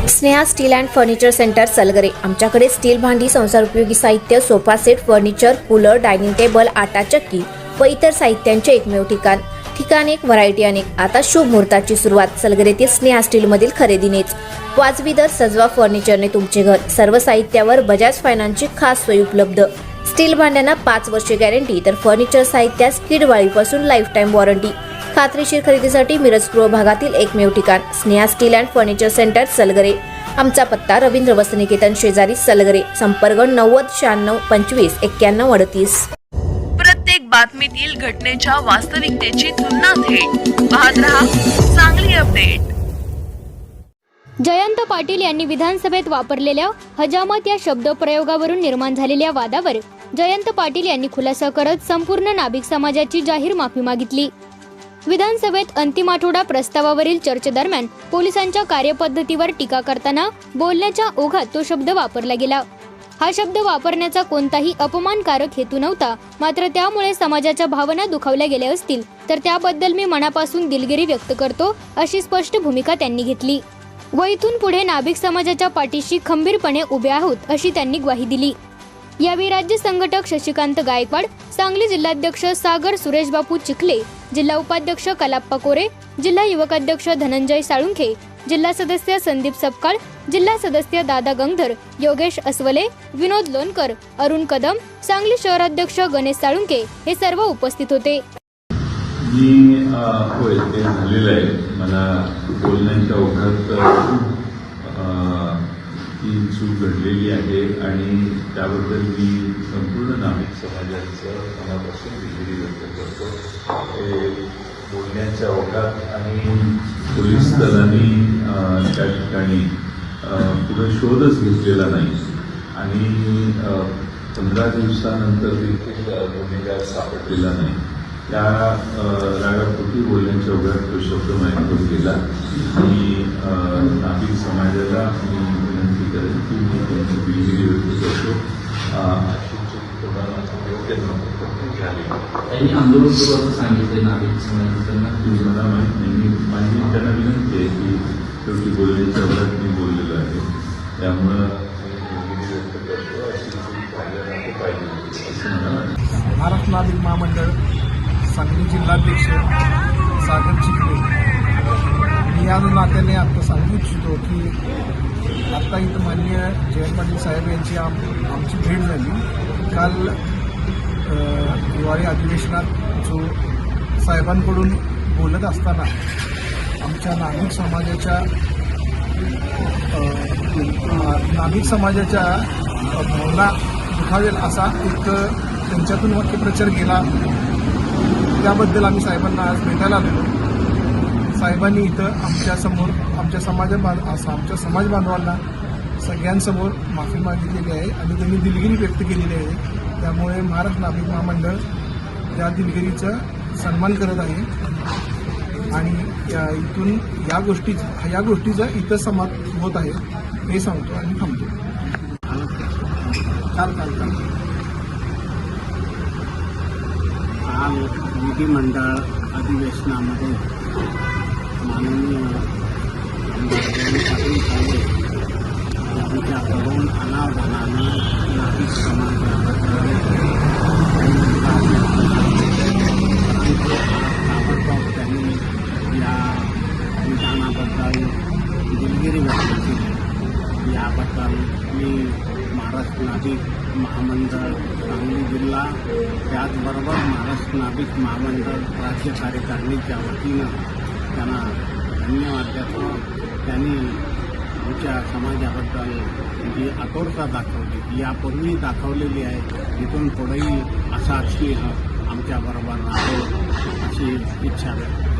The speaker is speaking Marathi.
Sneha steel and furniture centre Salgare. आमच्याकडे स्टील भांडी, संसार उपयोगी साहित्य, sofa set, furniture, cooler, dining table, आटा चक्की व इतर साहित्यांचे एकमेव ठिकाण एक, व्हरायटी अनेक। आता शुभ मुहूर्ताची सुरुवात सलगरेतील स्नेहा स्टील मधील खरेदीनेच। वाजवी दर, सजवा फर्निचरने तुमचे घर। सर्व साहित्यावर बजाज फायनान्सची खास सोय उपलब्ध। स्टील भांड्यांना 5 वर्षे गॅरंटी, तर फर्निचर साहित्यास कीडवाळीपासून लाईफ टाइम वॉरंटी। खात्रीशीर खरेदीसाठी मिरज पूर्व भागातील एकमेव ठिकाण Sneha steel and furniture centre Salgare. आमचा पत्ता रवींद्र वस्त्रनिकेतन शेजारी सलगरे। संपर्क 90 96 25 91 38। प्रत्येक बातमीतील घटनेच्या वास्तविकतेची तुलना थेट पाहत रहा चांगली अपडेट। जयंत पाटील यांनी विधानसभेत वापरलेल्या हजामत या शब्दप्रयोगावरून निर्माण झालेल्या वादावर जयंत पाटील यांनी खुलासा करत संपूर्ण नाभिक समाजाची जाहीर माफी मागितली। विधानसभेत अंतिम आठवडा प्रस्तावावरील चर्चेदरम्यान पोलिसांच्या कार्यपद्धतीवर टीका करताना बोलण्याच्या ओघात तो शब्द वापरला गेला। हा शब्द वापरण्याचा कोणताही अपमानकारक हेतू नव्हता, मात्र त्यामुळे समाजाच्या भावना दुखावल्या गेल्या असतील तर त्याबद्दल मी मनापासून दिलगिरी व्यक्त करतो, अशी स्पष्ट भूमिका त्यांनी घेतली व इथून पुढे नाभिक समाजाच्या पाठीशी खंबीरपणे उभे आहोत, अशी त्यांनी ग्वाही दिली। यावेळी राज्य संघटक शशिकांत गायकवाड, सांगली जिल्हाध्यक्ष सागर सुरेशबापू चिखले, जिल्हा उपाध्यक्ष कलाप्पा कोरे, जिल्हा युवक अध्यक्ष धनंजय साळुंखे, जिल्हा सदस्य संदीप सपकाळ, जिल्हा सदस्य दादा गंगधर, योगेश अस्वले, विनोद लोणकर, अरुण कदम, सांगली शहराध्यक्ष गणेश साळुंखे हे सर्व उपस्थित होते। होय, ते झालेलं आहे। मला बोलण्याच्या ओघात ही चूक घडलेली आहे आणि त्याबद्दल मी संपूर्ण नाभिक समाजाचं मनापासून दिलगिरी व्यक्त करतो। हे बोलण्याच्या ओघात आणि पोलीस दलांनी त्या ठिकाणी पुढे शोधच घेतलेला नाही आणि 15 दिवसानंतर देखील गुन्हेगार सापडलेला नाही। त्या रागापोटी बोलण्याच्या ओघात तो शब्द माझ्याकडून गेला आणि नाभिक समाजाला मी विनंती करेन की मी त्यांची दिलगिरी व्यक्त करतो। अशी चूक योग्य झाली आंदोलन सुरू असं सांगितलं नाभिक समाजाला। मला माहीत नाही, माझी त्यांना विनंती आहे की शेवटी बोलण्याच्या ओघात मी बोललेलो आहे, त्यामुळं दिलगिरी व्यक्त करतो। अशी चूक व्हायला पाहिजे असं मला वाटतं। महाराष्ट्र नाभिक महामंडळ सांगली जिल्हाध्यक्ष सागर चिखले, मी या नात्याने आता सांगू इच्छितो की आत्ता इथं माननीय जयंत पाटील साहेब यांची आमची भेट झाली। काल हिवाळी अधिवेशनात जो साहेबांकडून बोलत असताना आमच्या नाभिक समाजाच्या भावना दुखावेल असा एक त्यांच्यातून वाक्यप्रचार केला। त्याबद्दल आम्ही साहेबांना आज भेटायला आलेलो। साहेबांनी इथं आमच्या समाज बांधवांना सगळ्यांसमोर माफी मागितलेली आहे आणि त्यांनी दिलगिरी व्यक्त केलेली आहे। त्यामुळे महाराष्ट्र नाभिक महामंडळ त्या दिलगिरीचा सन्मान करत आहे आणि इथून या गोष्टीचा इथं समाप्त होत आहे हे सांगतो आणि थांबतो। काल विधिमंडळ अधिवेशनामध्ये माननीय पाटील साहेब यांच्याकडून अनावधानानं नाभिक समाजाबद्दल ताबडतोब त्यांनी या विधानाबद्दल दिलगिरी व्यक्त केली। याबद्दल मी महाराष्ट्र नाभिक महामंडळ सांगली जिल्हा, त्याचबरोबर महाराष्ट्र नाभिक महामंडळ राज्य कार्यकारिणीच्या वतीनं त्यांना धन्यवाद देतो। त्यांनी आमच्या समाजाबद्दल जी आतुरता दाखवली, यापूर्वी दाखवलेली आहे, इथून पुढेही असा स्नेह आमच्याबरोबर राहावं अशी इच्छा व्यक्त